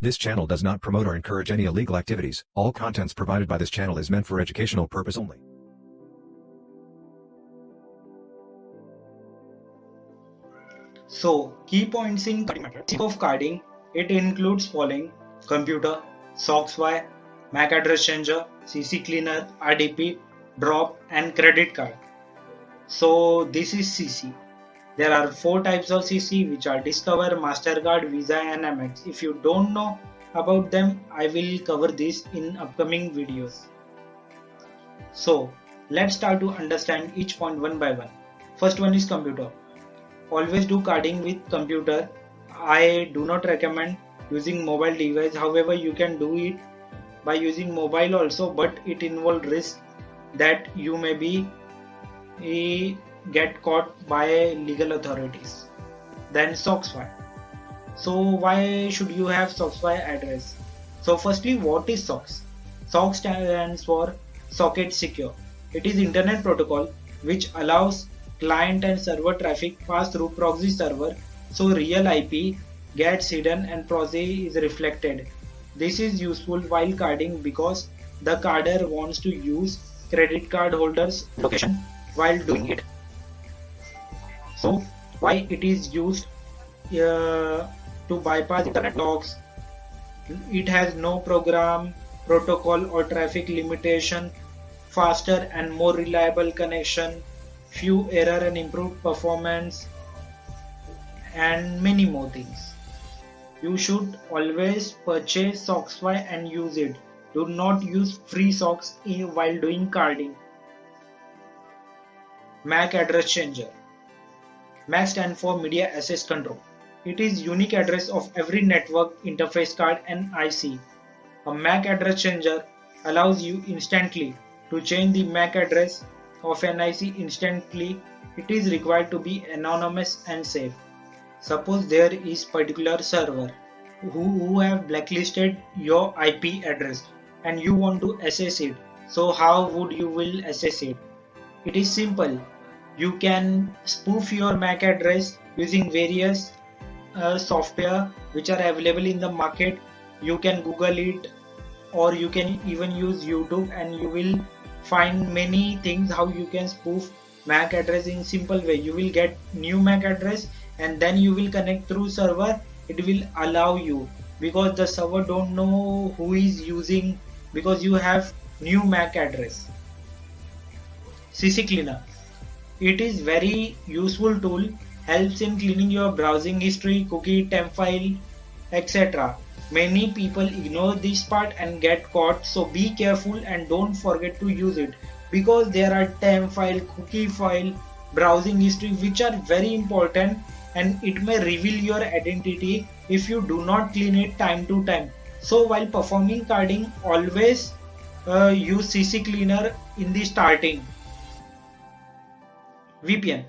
This channel does not promote or encourage any illegal activities. All contents provided by this channel is meant for educational purpose only. So, key points in carding method. Think of carding, it includes following: computer, SOXY, MAC address changer, CC cleaner, RDP, drop, and credit card. So, this is CC. There are 4 types of CC, which are Discover, MasterCard, Visa, and Amex. If you don't know about them, I will cover this in upcoming videos. So, let's start to understand each point one by one. First one is computer. Always do carding with computer. I do not recommend using mobile device. However, you can do it by using mobile also, but it involves risk that you may be get caught by legal authorities. Then SOXY. So why should you have SOXY address? So firstly, what is SOX? SOX stands for Socket Secure. It is internet protocol which allows client and server traffic pass through proxy server, so real IP gets hidden and proxy is reflected. This is useful while carding because the carder wants to use credit card holder's location while doing it. So why it is used to bypass internet logs? It has no program, protocol or traffic limitation, faster and more reliable connection, few error and improved performance, and many more things. You should always purchase SOXY and use it. Do not use free SOX while doing carding. MAC address changer. MAC stands for Media Access Control. It is unique address of every network interface card and IC. A MAC address changer allows you instantly to change the MAC address of an IC instantly. It is required to be anonymous and safe. Suppose there is particular server who have blacklisted your IP address and you want to access it. So how would you will access it? It is simple. You can spoof your MAC address using various software which are available in the market. You can Google it, or you can even use YouTube, and you will find many things how you can spoof MAC address in simple way. You will get new MAC address and then you will connect through server. It will allow you, because the server don't know who is using, because you have new MAC address. CC cleaner. It is very useful tool, helps in cleaning your browsing history, cookie, temp file, etc. Many people ignore this part and get caught, so be careful and don't forget to use it, because there are temp file, cookie file, browsing history which are very important, and it may reveal your identity if you do not clean it time to time. So while performing carding, always use CC cleaner in the starting. VPN.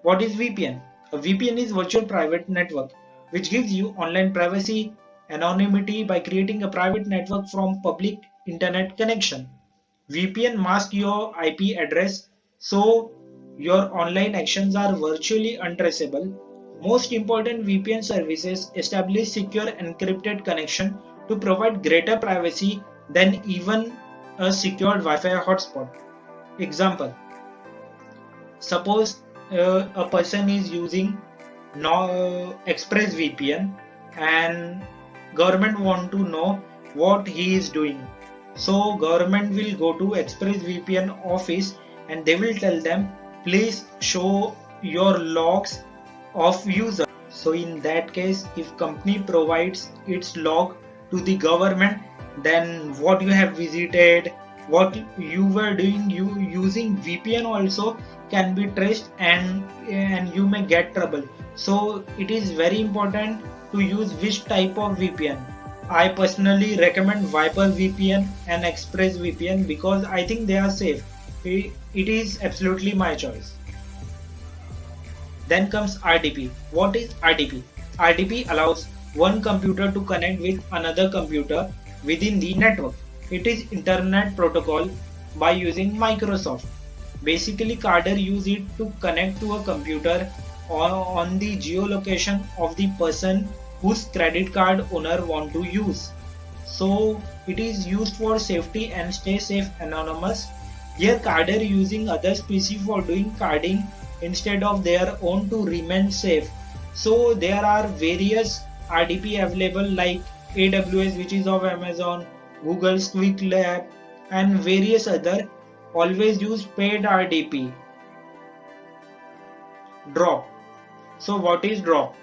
What is VPN? A VPN is virtual private network which gives you online privacy, anonymity by creating a private network from public internet connection. VPN masks your IP address, so your online actions are virtually untraceable. Most important, VPN services establish secure encrypted connection to provide greater privacy than even a secured Wi-Fi hotspot. Example: suppose a person is using ExpressVPN and government want to know what he is doing. So government will go to ExpressVPN office and they will tell them, please show your logs of user. So in that case, if company provides its log to the government, then what you have visited, what you were doing, you using VPN also can be traced, and you may get trouble. So it is very important to use which type of VPN. I personally recommend Viper VPN and ExpressVPN because I think they are safe. It is absolutely my choice. Then comes RDP. What is RDP? RDP allows one computer to connect with another computer within the network. It is internet protocol by using Microsoft. Basically, carder use it to connect to a computer on the geolocation of the person whose credit card owner want to use. So it is used for safety and stay safe anonymous. Here carder using others PC for doing carding instead of their own to remain safe. So there are various RDP available like AWS, which is of Amazon, Google's Quick Lab, and various other. Always use paid RDP. Drop. So what is drop?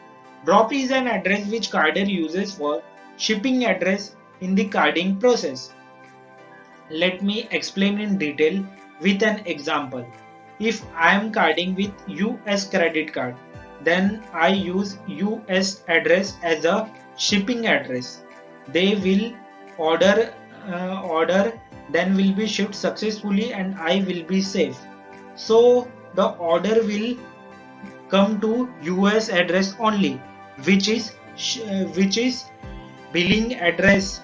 Drop is an address which carder uses for shipping address in the carding process. Let me explain in detail with an example. If I am carding with US credit card, then I use US address as a shipping address. They will order, then will be shipped successfully and I will be safe. So the order will come to US address only, which is billing address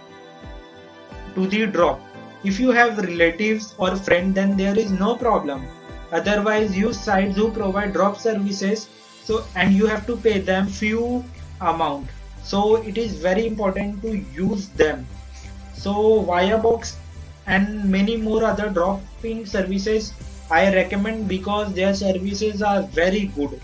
to the drop. If you have relatives or friend, then there is no problem. Otherwise use sites who provide drop services, so and you have to pay them few amount. So it is very important to use them. So Viabox and many more other dropping services I recommend because their services are very good.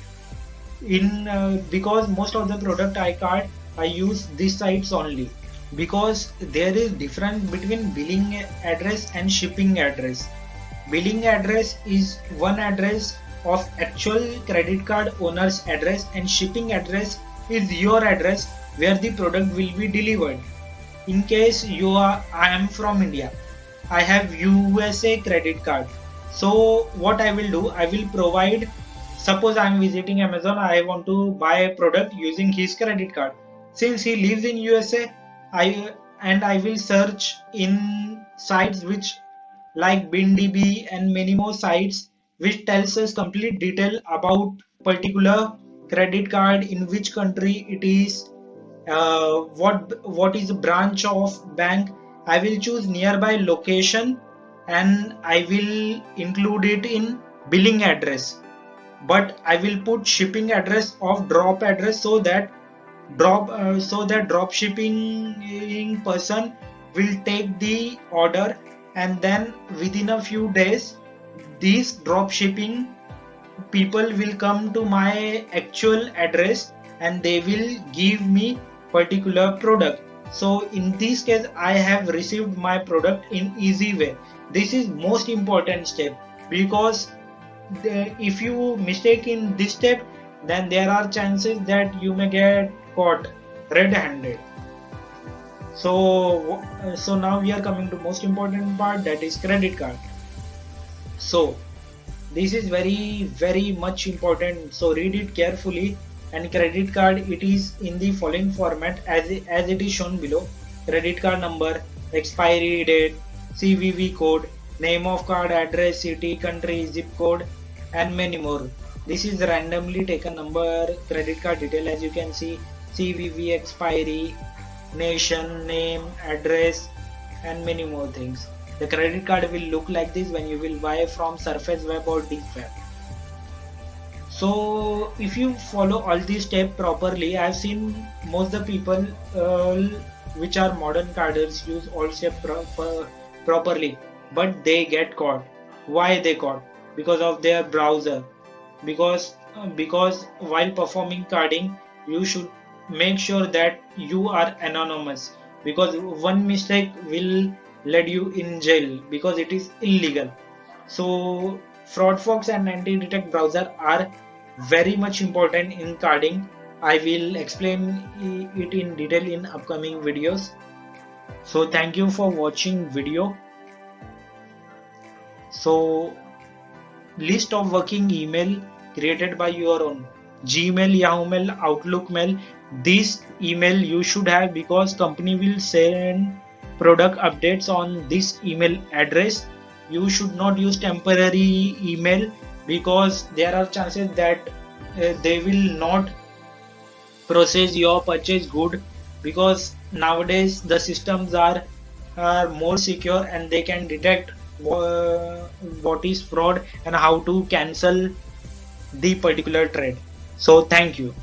Because most of the product I card I use these sites only, because there is difference between billing address and shipping address. Billing address is one address of actual credit card owner's address, and shipping address is your address where the product will be delivered. In case I am from India, I have USA credit card. So what I will do, I will provide, suppose I am visiting Amazon, I want to buy a product using his credit card. Since he lives in USA, I will search in sites which like BinDB and many more sites which tells us complete detail about particular credit card, in which country it is, what is the branch of bank. I will choose nearby location and I will include it in billing address, but I will put shipping address of drop address so that drop shipping person will take the order, and then within a few days these drop shipping people will come to my actual address and they will give me particular product. So in this case I have received my product in easy way. This is most important step, because if you mistake in this step, then there are chances that you may get caught red-handed. So now we are coming to most important part, that is credit card. So this is very much important, so read it carefully. And credit card, it is in the following format as it is shown below: credit card number, expiry date, CVV code, name of card, address, city, country, zip code, and many more. This is randomly taken number, credit card detail, as you can see, CVV, expiry, nation, name, address, and many more things. The credit card will look like this when you will buy from Surface Web or Deep Web. So if you follow all these steps properly, I have seen most of the people which are modern carders use all steps properly, but they get caught. Why they caught? Because of their browser. Because while performing carding, you should make sure that you are anonymous, because one mistake will lead you in jail, because it is illegal. So FraudFox and Anti-Detect browser are very much important in carding. I will explain it in detail in upcoming videos. So thank you for watching video. So list of working email created by your own: Gmail, Yahoo Mail, Outlook Mail. This email you should have, because company will send product updates on this email address. You should not use temporary email, because there are chances that they will not process your purchase good, because nowadays the systems are more secure and they can detect what is fraud and how to cancel the particular trade. So thank you.